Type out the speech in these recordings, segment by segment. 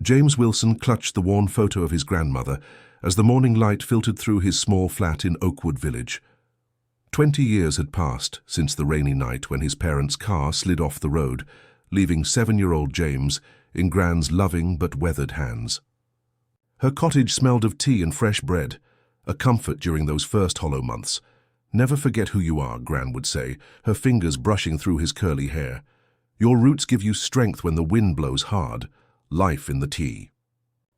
James Wilson clutched the worn photo of his grandmother as the morning light filtered through his small flat in Oakwood Village. 20 years had passed since the rainy night when his parents' car slid off the road, leaving 7-year-old James in Gran's loving but weathered hands. Her cottage smelled of tea and fresh bread, a comfort during those first hollow months. "Never forget who you are," Gran would say, her fingers brushing through his curly hair. "Your roots give you strength when the wind blows hard. Life in the tea."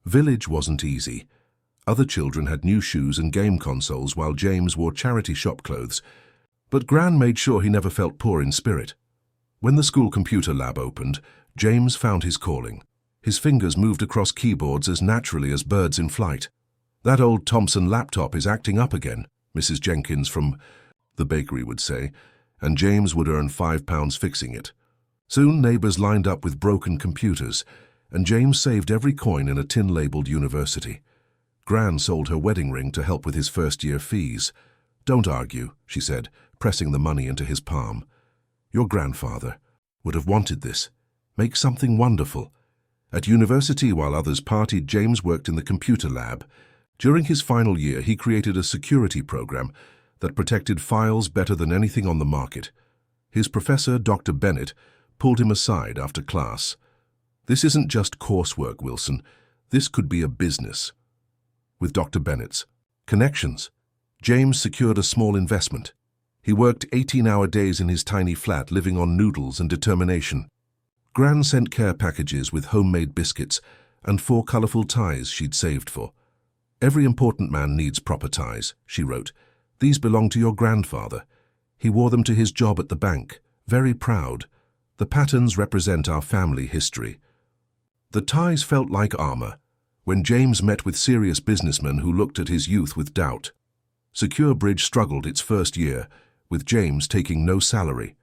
Village wasn't easy. Other children had new shoes and game consoles while James wore charity shop clothes. But Gran made sure he never felt poor in spirit. When the school computer lab opened, James found his calling. His fingers moved across keyboards as naturally as birds in flight. "That old Thomson laptop is acting up again," Mrs. Jenkins from the bakery would say, and James would earn £5 fixing it. Soon neighbors lined up with broken computers, and James saved every coin in a tin labeled university. Gran sold her wedding ring to help with his first-year fees. "Don't argue," she said, pressing the money into his palm. "Your grandfather would have wanted this. Make something wonderful." At university, while others partied, James worked in the computer lab. During his final year, he created a security program that protected files better than anything on the market. His professor, Dr. Bennett, pulled him aside after class. "This isn't just coursework, Wilson. This could be a business." With Dr. Bennett's connections, James secured a small investment. He worked 18-hour days in his tiny flat, living on noodles and determination. Gran sent care packages with homemade biscuits and 4 colorful ties she'd saved for. "Every important man needs proper ties," she wrote. "These belong to your grandfather. He wore them to his job at the bank, very proud. The patterns represent our family history." The ties felt like armor when James met with serious businessmen who looked at his youth with doubt. Secure Bridge struggled its first year, with James taking no salary.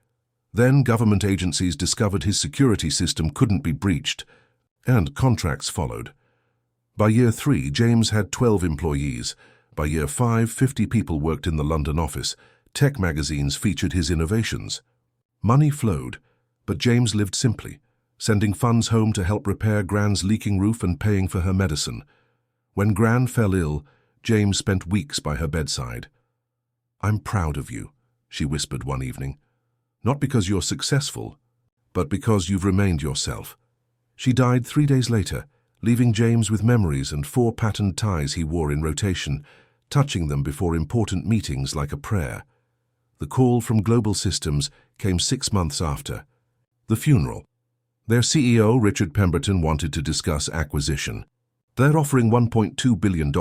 Then government agencies discovered his security system couldn't be breached, and contracts followed. By year 3, James had 12 employees. By year 5, 50 people worked in the London office. Tech magazines featured his innovations. Money flowed, but James lived simply, sending funds home to help repair Gran's leaking roof and paying for her medicine. When Gran fell ill, James spent weeks by her bedside. "I'm proud of you," she whispered one evening. "Not because you're successful, but because you've remained yourself." She died 3 days later, leaving James with memories and 4 patterned ties he wore in rotation, touching them before important meetings like a prayer. The call from Global Systems came 6 months after. The funeral. Their CEO, Richard Pemberton, wanted to discuss acquisition. "They're offering $1.2 billion,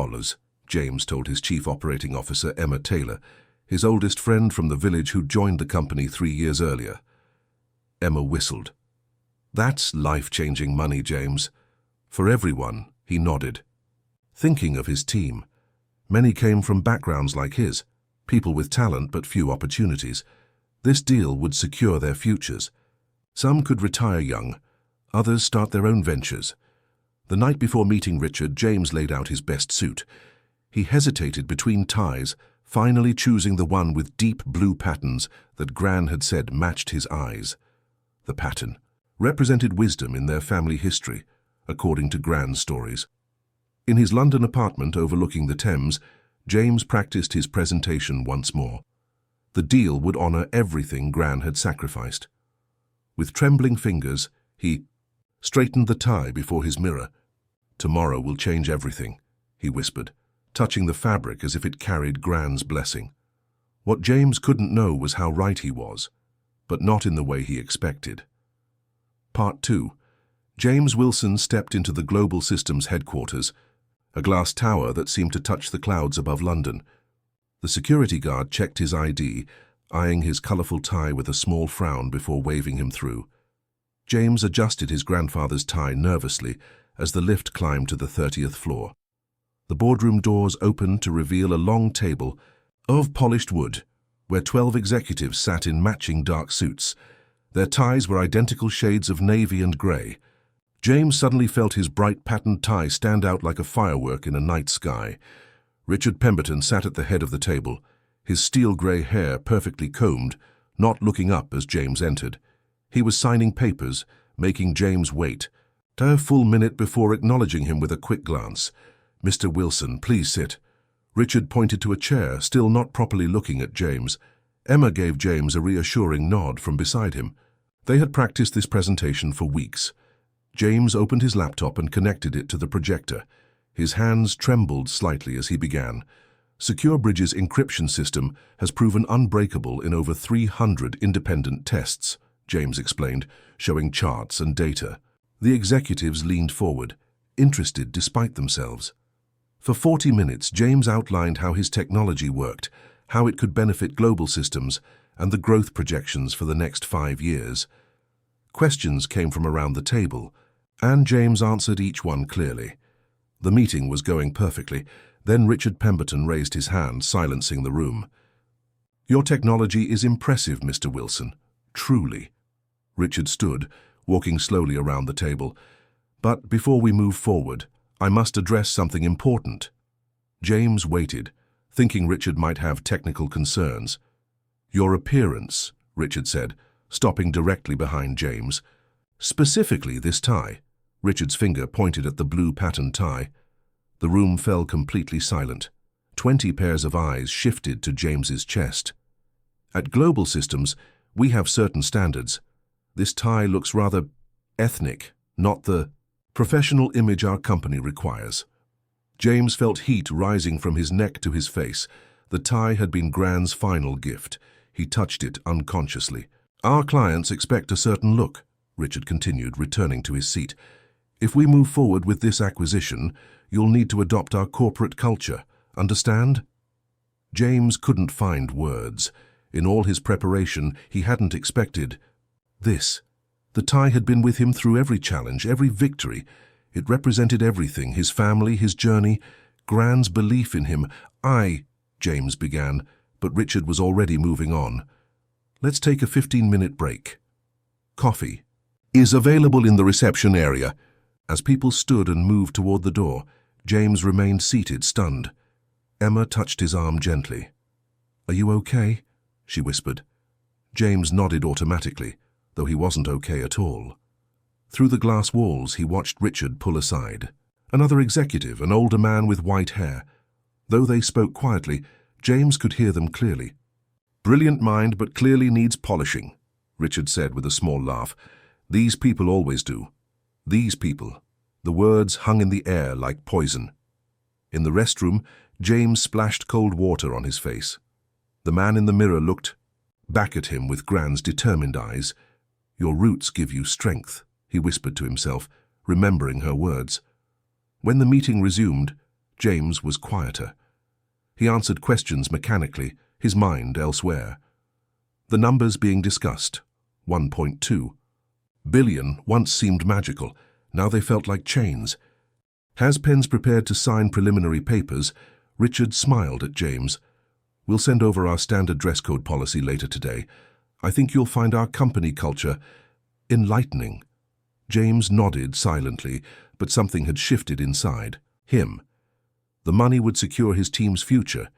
James told his chief operating officer, Emma Taylor, his oldest friend from the village who joined the company 3 years earlier. Emma whistled. "That's life-changing money, James." "For everyone," he nodded. Thinking of his team. Many came from backgrounds like his, people with talent but few opportunities. This deal would secure their futures. Some could retire young, others start their own ventures. The night before meeting Richard, James laid out his best suit. He hesitated between ties, finally choosing the one with deep blue patterns that Gran had said matched his eyes. The pattern represented wisdom in their family history, according to Gran's stories. In his London apartment overlooking the Thames, James practiced his presentation once more. The deal would honor everything Gran had sacrificed. With trembling fingers, he straightened the tie before his mirror. "Tomorrow will change everything," he whispered, touching the fabric as if it carried Gran's blessing. What James couldn't know was how right he was, but not in the way he expected. Part 2. James Wilson stepped into the Global Systems headquarters, a glass tower that seemed to touch the clouds above London. The security guard checked his ID, eyeing his colorful tie with a small frown before waving him through. James adjusted his grandfather's tie nervously as the lift climbed to the 30th floor. The boardroom doors opened to reveal a long table of polished wood, where 12 executives sat in matching dark suits. Their ties were identical shades of navy and grey. James suddenly felt his bright patterned tie stand out like a firework in a night sky. Richard Pemberton sat at the head of the table, his steel-grey hair perfectly combed, not looking up as James entered. He was signing papers, making James wait, A full minute before acknowledging him with a quick glance. "Mr. Wilson, please sit." Richard pointed to a chair, still not properly looking at James. Emma gave James a reassuring nod from beside him. They had practiced this presentation for weeks. James opened his laptop and connected it to the projector. His hands trembled slightly as he began. Secure Bridge's encryption system has proven unbreakable in over 300 independent tests, James explained, showing charts and data. The executives leaned forward, interested despite themselves. For 40 minutes, James outlined how his technology worked, how it could benefit global systems, and the growth projections for the next 5 years. Questions came from around the table, and James answered each one clearly. The meeting was going perfectly. Then Richard Pemberton raised his hand, silencing the room. "Your technology is impressive, Mr. Wilson. Truly." Richard stood, walking slowly around the table. "But before we move forward, I must address something important." James waited, thinking Richard might have technical concerns. "Your appearance," Richard said, stopping directly behind James. "Specifically this tie." Richard's finger pointed at the blue pattern tie. The room fell completely silent. 20 pairs of eyes shifted to James's chest. "At Global Systems, we have certain standards. This tie looks rather ethnic, not the professional image our company requires." James felt heat rising from his neck to his face. The tie had been Grant's final gift. He touched it unconsciously. "Our clients expect a certain look," Richard continued, returning to his seat. "If we move forward with this acquisition, you'll need to adopt our corporate culture. Understand?" James couldn't find words. In all his preparation, he hadn't expected this. The tie had been with him through every challenge, every victory. It represented everything: his family, his journey, Grant's belief in him. James began, but Richard was already moving on. "Let's take a 15-minute break. Coffee is available in the reception area." As people stood and moved toward the door, James remained seated, stunned. Emma touched his arm gently. "Are you okay?" she whispered. James nodded automatically, though he wasn't okay at all. Through the glass walls, he watched Richard pull aside. Another executive, an older man with white hair. Though they spoke quietly, James could hear them clearly. "Brilliant mind, but clearly needs polishing," Richard said with a small laugh. "These people always do. These people." The words hung in the air like poison. In the restroom, James splashed cold water on his face. The man in the mirror looked back at him with Grant's determined eyes. "Your roots give you strength," he whispered to himself, remembering her words. When the meeting resumed, James was quieter. He answered questions mechanically, his mind elsewhere. The numbers being discussed: 1.2 billion once seemed magical. Now they felt like chains. As pens prepared to sign preliminary papers, Richard smiled at James. "We'll send over our standard dress code policy later today. I think you'll find our company culture enlightening." James nodded silently, but something had shifted inside him. The money would secure his team's future,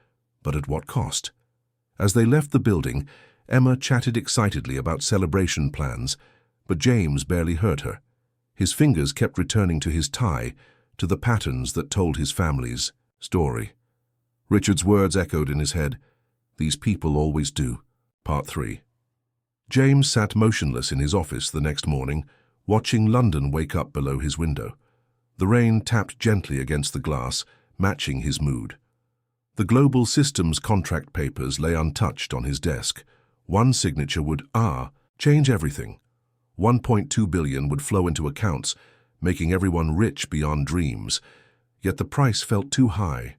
but at what cost? As they left the building, Emma chatted excitedly about celebration plans, but James barely heard her. His fingers kept returning to his tie, to the patterns that told his family's story. Richard's words echoed in his head. "These people always do." Part 3. James sat motionless in his office the next morning, watching London wake up below his window. The rain tapped gently against the glass, matching his mood. The Global Systems contract papers lay untouched on his desk. One signature would change everything. 1.2 billion would flow into accounts, making everyone rich beyond dreams. Yet the price felt too high.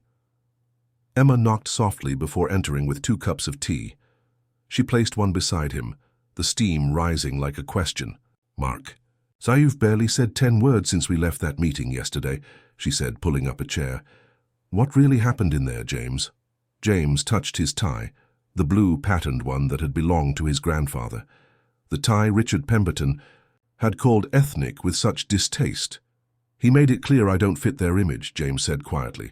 Emma knocked softly before entering with 2 cups of tea. She placed one beside him, the steam rising like a question. "Mark, so you've barely said 10 words since we left that meeting yesterday," she said, pulling up a chair. "What really happened in there, James?" James touched his tie, the blue patterned one that had belonged to his grandfather. The tie Richard Pemberton had called ethnic with such distaste. "He made it clear I don't fit their image," James said quietly.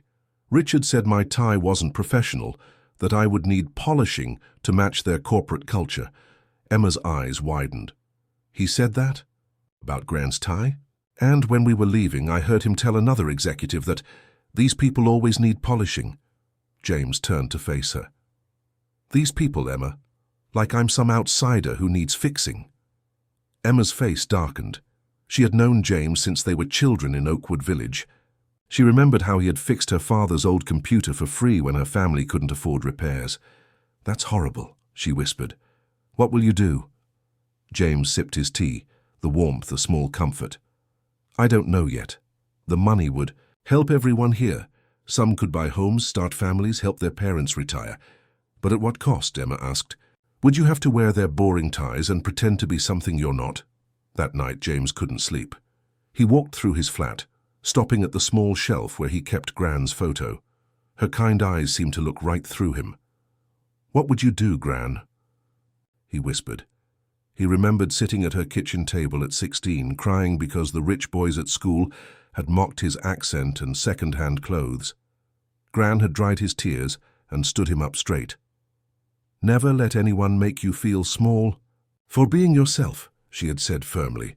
"Richard said my tie wasn't professional, that I would need polishing to match their corporate culture." Emma's eyes widened. "He said that? About Grant's tie?" And when we were leaving, I heard him tell another executive that these people always need polishing. James turned to face her. These people, Emma, like I'm some outsider who needs fixing. Emma's face darkened. She had known James since they were children in Oakwood Village. She remembered how he had fixed her father's old computer for free when her family couldn't afford repairs. That's horrible, she whispered. What will you do? James sipped his tea, the warmth a small comfort. I don't know yet. The money would help everyone here. Some could buy homes, start families, help their parents retire. But at what cost, Emma asked. Would you have to wear their boring ties and pretend to be something you're not? That night, James couldn't sleep. He walked through his flat, stopping at the small shelf where he kept Gran's photo. Her kind eyes seemed to look right through him. What would you do, Gran? He whispered. He remembered sitting at her kitchen table at 16, crying because the rich boys at school had mocked his accent and second-hand clothes. Gran had dried his tears and stood him up straight. Never let anyone make you feel small. For being yourself, she had said firmly.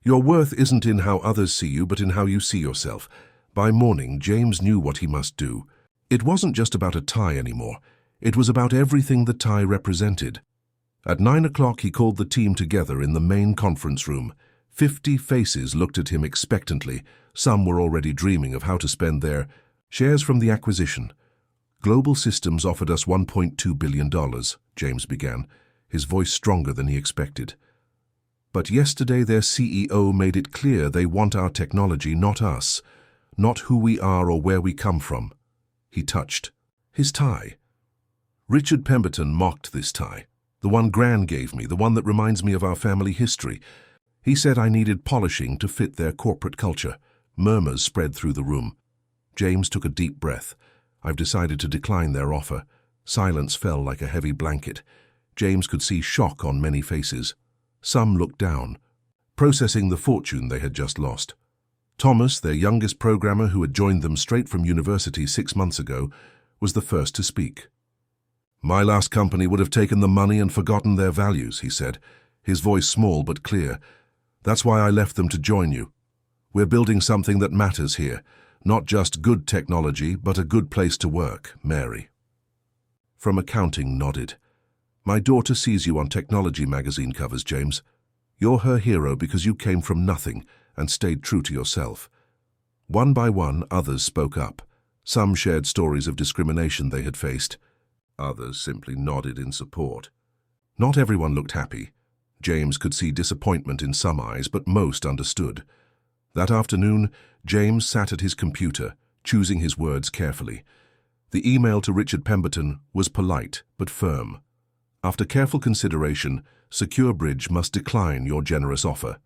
Your worth isn't in how others see you, but in how you see yourself. By morning, James knew what he must do. It wasn't just about a tie anymore. It was about everything the tie represented. At 9 o'clock, he called the team together in the main conference room. 50 faces looked at him expectantly. Some were already dreaming of how to spend their shares from the acquisition. Global Systems offered us $1.2 billion, James began, his voice stronger than he expected. But yesterday their CEO made it clear they want our technology, not us, not who we are or where we come from. He touched his tie. Richard Pemberton mocked this tie, the one Gran gave me, the one that reminds me of our family history. He said I needed polishing to fit their corporate culture. Murmurs spread through the room. James took a deep breath. I've decided to decline their offer. Silence fell like a heavy blanket. James could see shock on many faces. Some looked down, processing the fortune they had just lost. Thomas, their youngest programmer who had joined them straight from university 6 months ago, was the first to speak. My last company would have taken the money and forgotten their values, he said, his voice small but clear. That's why I left them to join you. We're building something that matters here. Not just good technology, but a good place to work, Mary. From accounting nodded. My daughter sees you on technology magazine covers, James. You're her hero because you came from nothing and stayed true to yourself. One by one, others spoke up. Some shared stories of discrimination they had faced. Others simply nodded in support. Not everyone looked happy. James could see disappointment in some eyes, but most understood. That afternoon, James sat at his computer, choosing his words carefully. The email to Richard Pemberton was polite but firm. After careful consideration, SecureBridge must decline your generous offer.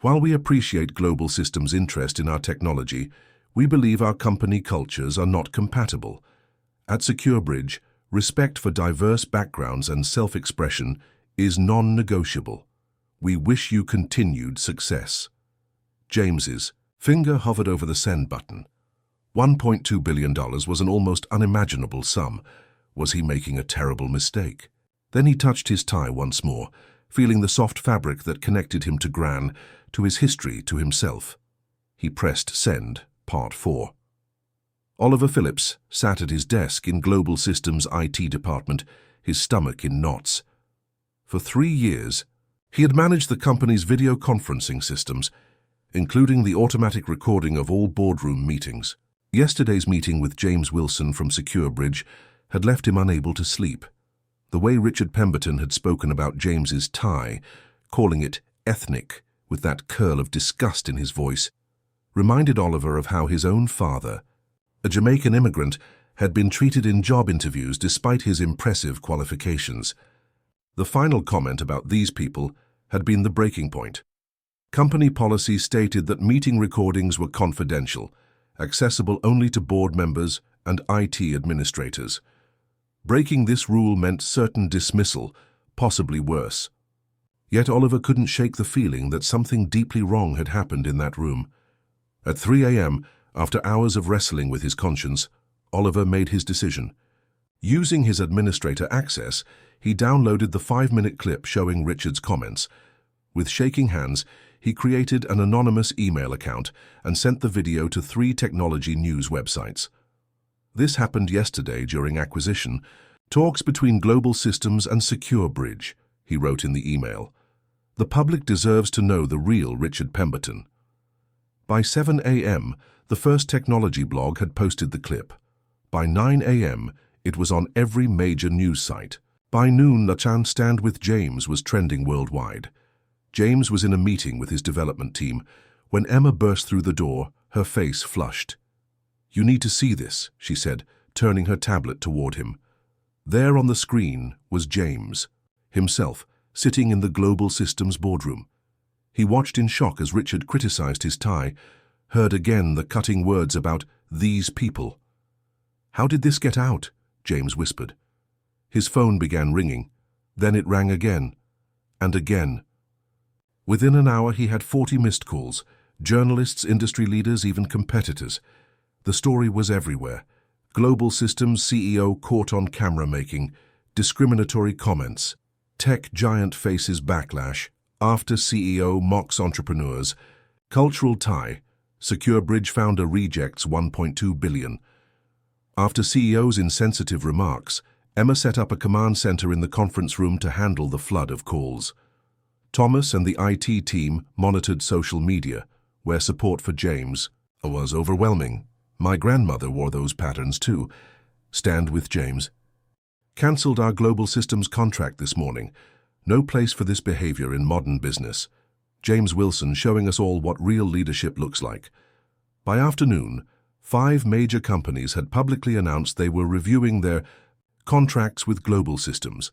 While we appreciate Global Systems' interest in our technology, we believe our company cultures are not compatible. At SecureBridge, respect for diverse backgrounds and self-expression is non-negotiable. We wish you continued success. James's finger hovered over the send button. $1.2 billion was an almost unimaginable sum. Was he making a terrible mistake? Then he touched his tie once more, feeling the soft fabric that connected him to Gran, to his history, to himself. He pressed send, part 4. Oliver Phillips sat at his desk in Global Systems' IT department, his stomach in knots. For 3 years, he had managed the company's video conferencing systems, including the automatic recording of all boardroom meetings. Yesterday's meeting with James Wilson from SecureBridge had left him unable to sleep. The way Richard Pemberton had spoken about James's tie, calling it ethnic with that curl of disgust in his voice, reminded Oliver of how his own father, a Jamaican immigrant, had been treated in job interviews despite his impressive qualifications. The final comment about these people had been the breaking point. Company policy stated that meeting recordings were confidential, accessible only to board members and IT administrators. Breaking this rule meant certain dismissal, possibly worse. Yet Oliver couldn't shake the feeling that something deeply wrong had happened in that room. At 3 a.m., after hours of wrestling with his conscience, Oliver made his decision. Using his administrator access, he downloaded the 5-minute clip showing Richard's comments. With shaking hands, he created an anonymous email account and sent the video to 3 technology news websites. This happened yesterday during acquisition. Talks between Global Systems and SecureBridge, he wrote in the email. The public deserves to know the real Richard Pemberton. By 7 a.m., the first technology blog had posted the clip. By 9 a.m., it was on every major news site. By noon, "The Chan Stand with James" was trending worldwide. James was in a meeting with his development team when Emma burst through the door, her face flushed. "You need to see this," she said, turning her tablet toward him. There on the screen was James, himself, sitting in the Global Systems boardroom. He watched in shock as Richard criticized his tie, heard again the cutting words about "these people." "How did this get out?" James whispered. His phone began ringing. Then it rang again, and again. Within an hour he had 40 missed calls, journalists, industry leaders, even competitors. The story was everywhere. Global Systems CEO caught on camera making discriminatory comments. Tech giant faces backlash. After CEO mocks entrepreneurs. Cultural tie. SecureBridge founder rejects $1.2 billion. After CEO's insensitive remarks, Emma set up a command center in the conference room to handle the flood of calls. Thomas and the IT team monitored social media, where support for James was overwhelming. "My grandmother wore those patterns too." "Stand with James." "Cancelled our Global Systems contract this morning. No place for this behavior in modern business." James Wilson showing us all what real leadership looks like. By afternoon, 5 major companies had publicly announced they were reviewing their contracts with Global Systems.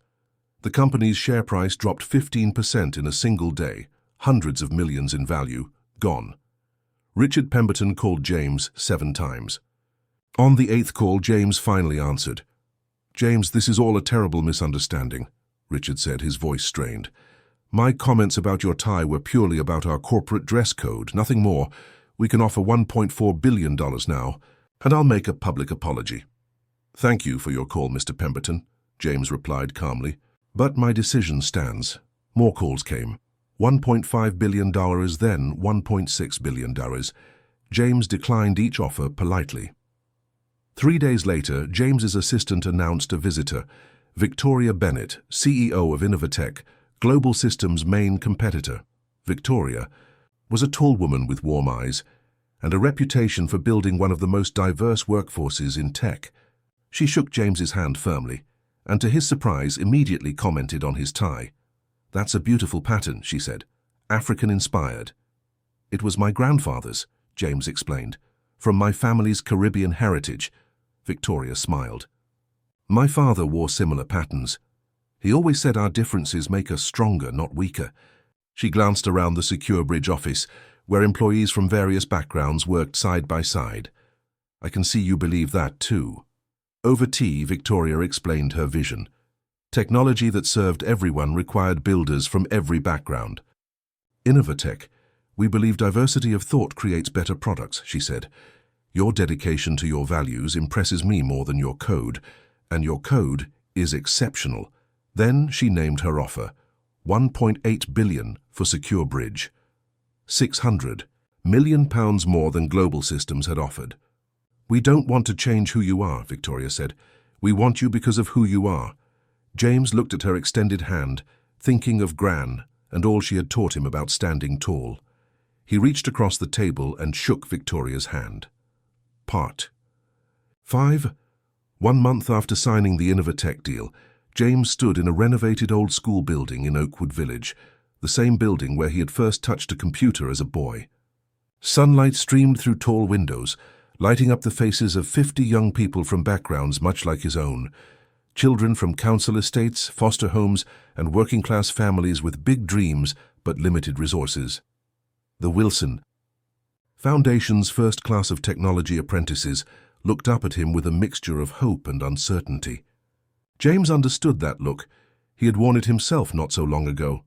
The company's share price dropped 15% in a single day, hundreds of millions in value, gone. Richard Pemberton called James 7 times. On the 8th call, James finally answered. "James, this is all a terrible misunderstanding," Richard said, his voice strained. "My comments about your tie were purely about our corporate dress code, nothing more. We can offer $1.4 billion now, and I'll make a public apology." "Thank you for your call, Mr. Pemberton," James replied calmly. "But my decision stands." More calls came. $1.5 billion, then $1.6 billion. James declined each offer politely. 3 days later, James's assistant announced a visitor, Victoria Bennett, CEO of Innovatech, Global Systems' main competitor. Victoria was a tall woman with warm eyes and a reputation for building one of the most diverse workforces in tech. She shook James's hand firmly, and to his surprise immediately commented on his tie. "That's a beautiful pattern," she said. "African-inspired." "It was my grandfather's," James explained. "From my family's Caribbean heritage." Victoria smiled. "My father wore similar patterns. He always said our differences make us stronger, not weaker." She glanced around the SecureBridge office, where employees from various backgrounds worked side by side. "I can see you believe that too." Over tea, Victoria explained her vision. Technology that served everyone required builders from every background. "Innovatech, we believe diversity of thought creates better products," she said. "Your dedication to your values impresses me more than your code, and your code is exceptional." Then she named her offer, $1.8 billion for SecureBridge. £600 million more than Global Systems had offered. "We don't want to change who you are," Victoria said. "We want you because of who you are." James looked at her extended hand, thinking of Gran and all she had taught him about standing tall. He reached across the table and shook Victoria's hand. Part 5. 1 month after signing the Innovatech deal, James stood in a renovated old school building in Oakwood Village, the same building where he had first touched a computer as a boy. Sunlight streamed through tall windows, lighting up the faces of 50 young people from backgrounds much like his own. Children from council estates, foster homes, and working-class families with big dreams but limited resources. The Wilson Foundation's first class of technology apprentices looked up at him with a mixture of hope and uncertainty. James understood that look. He had worn it himself not so long ago.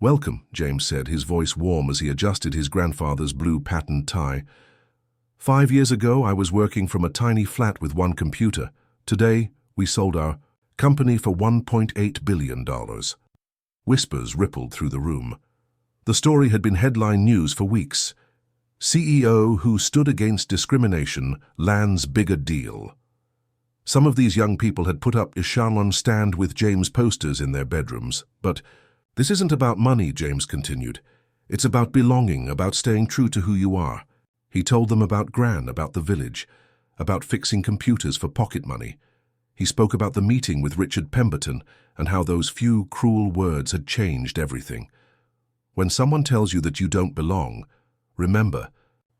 "Welcome," James said, his voice warm as he adjusted his grandfather's blue patterned tie. 5 years ago, I was working from a tiny flat with one computer. Today, we sold our company for $1.8 billion. Whispers rippled through the room. The story had been headline news for weeks. CEO who stood against discrimination lands bigger deal. Some of these young people had put up echelon stand with James posters in their bedrooms. But this isn't about money, James continued. It's about belonging, about staying true to who you are. He told them about Gran, about the village, about fixing computers for pocket money. He spoke about the meeting with Richard Pemberton and how those few cruel words had changed everything. When someone tells you that you don't belong, remember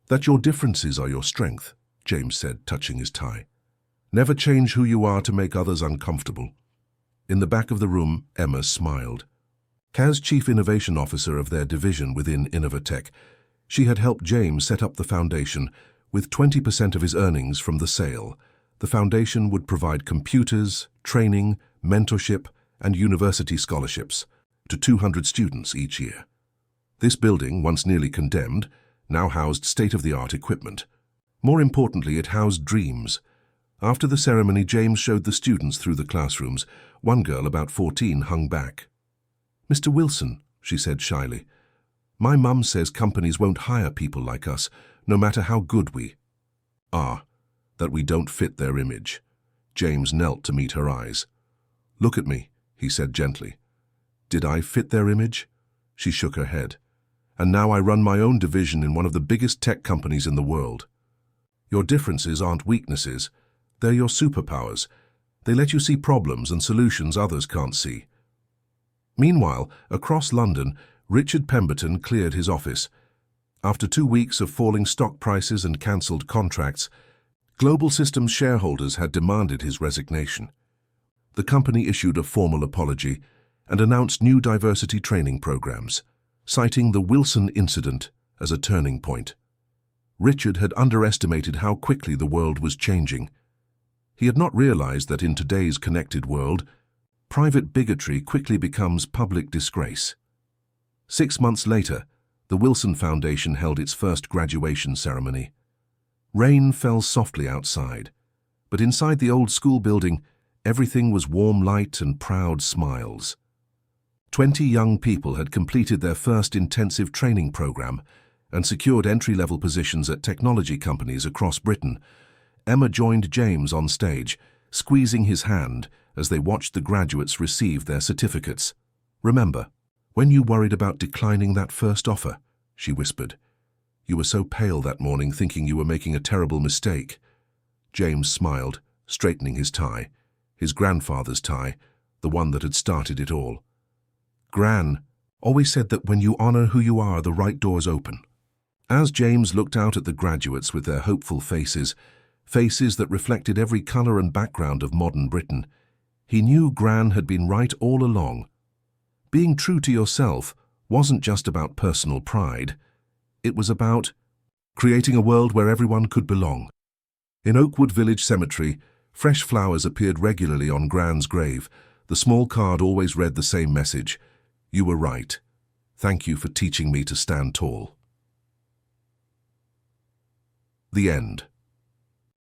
that your differences are your strength, James said, touching his tie. Never change who you are to make others uncomfortable. In the back of the room, Emma smiled. As Chief Innovation Officer of their division within Innovatech, she had helped James set up the foundation with 20% of his earnings from the sale. The foundation would provide computers, training, mentorship, and university scholarships to 200 students each year. This building, once nearly condemned, now housed state-of-the-art equipment. More importantly, it housed dreams. After the ceremony, James showed the students through the classrooms. One girl, about 14, hung back. "Mr. Wilson," she said shyly, "my mum says companies won't hire people like us, no matter how good we are, that we don't fit their image." James knelt to meet her eyes. "Look at me," he said gently. "Did I fit their image?" She shook her head. "And now I run my own division in one of the biggest tech companies in the world. Your differences aren't weaknesses. They're your superpowers. They let you see problems and solutions others can't see." Meanwhile, across London, Richard Pemberton cleared his office. After 2 weeks of falling stock prices and cancelled contracts, Global Systems shareholders had demanded his resignation. The company issued a formal apology and announced new diversity training programs, citing the Wilson incident as a turning point. Richard had underestimated how quickly the world was changing. He had not realized that in today's connected world, private bigotry quickly becomes public disgrace. 6 months later, the Wilson Foundation held its first graduation ceremony. Rain fell softly outside, but inside the old school building, everything was warm light and proud smiles. 20 young people had completed their first intensive training program and secured entry-level positions at technology companies across Britain. Emma joined James on stage, squeezing his hand as they watched the graduates receive their certificates. "Remember, when you worried about declining that first offer," she whispered. "You were so pale that morning, thinking you were making a terrible mistake." James smiled, straightening his tie, his grandfather's tie, the one that had started it all. "Gran always said that when you honor who you are, the right doors open." As James looked out at the graduates with their hopeful faces that reflected every color and background of modern Britain, he knew Gran had been right all along. Being true to yourself wasn't just about personal pride. It was about creating a world where everyone could belong. In Oakwood Village Cemetery, fresh flowers appeared regularly on Gran's grave. The small card always read the same message: "You were right. Thank you for teaching me to stand tall." The end.